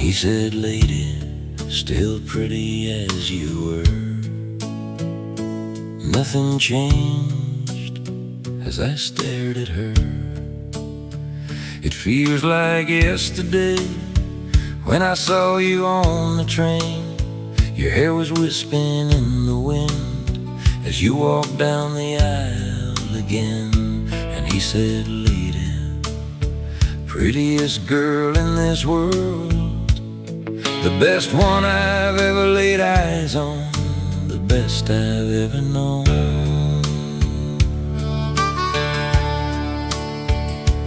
He said, lady, still pretty as you were. Nothing changed as I stared at her. It feels like yesterday when I saw you on the train. Your hair was wisping in the wind as you walked down the aisle again. And he said, lady, prettiest girl in this world, the best one I've ever laid eyes on, the best I've ever known.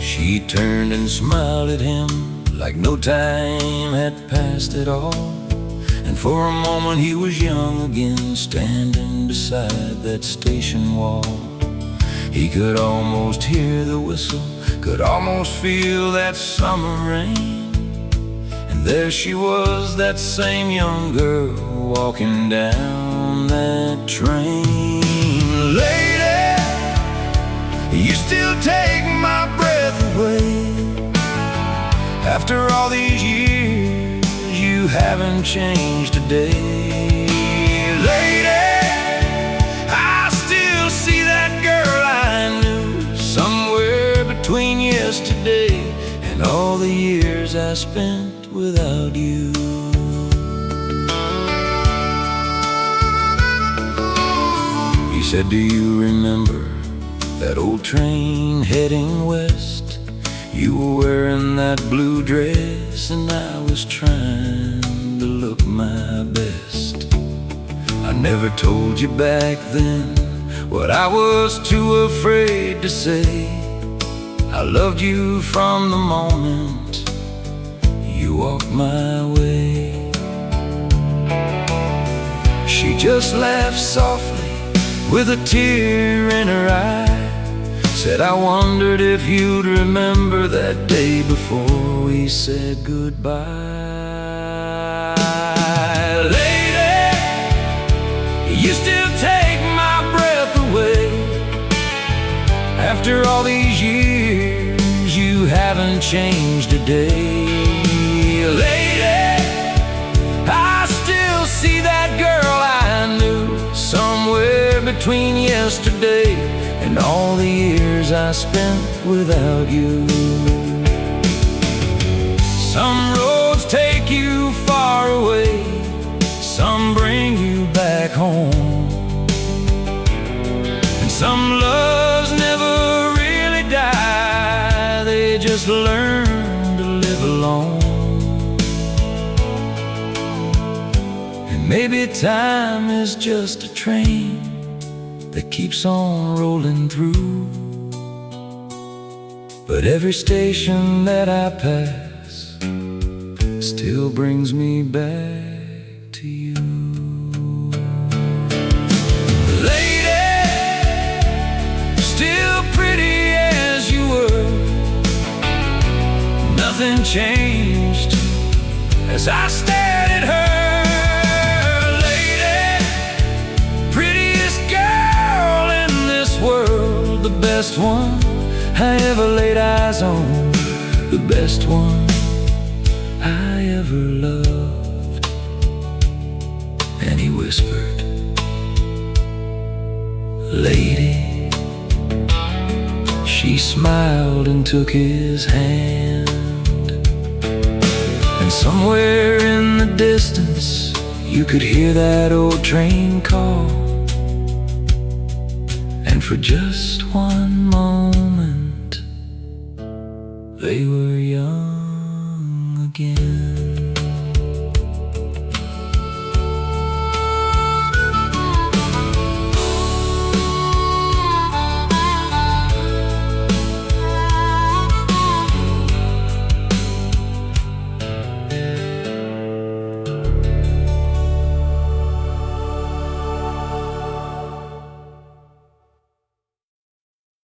She turned and smiled at him like no time had passed at all. And for a moment he was young again, standing beside that station wall. He could almost hear the whistle, could almost feel that summer rain. And there she was, that same young girl, walking down that train. Lady, you still take my breath away. After all these years, you haven't changed a day. Lady, I still see that girl I knew somewhere between yesterday and all the years I spent without you. He said, do you remember that old train heading west? You were wearing that blue dress and I was trying to look my best. I never told you back then what I was too afraid to say. I loved you from the moment you walked my way. She just laughed softly with a tear in her eye, said, I wondered if you'd remember that day before we said goodbye. Lady, you still take my breath away. After all these years, you haven't changed a day. Lady, I still see that girl I knew somewhere between yesterday and all the years I spent without you. Some roads take you far away, some bring you back home, and some loves never really die, they just learn to live alone. And maybe time is just a train that keeps on rolling through, but every station that I pass still brings me back to you. Lady, still pretty as you were. Nothing changed as I stared at her. World, the best one I ever laid eyes on, the best one I ever loved. And he whispered, lady. She smiled and took his hand, and somewhere in the distance you could hear that old train call. And for just one moment, they were young again.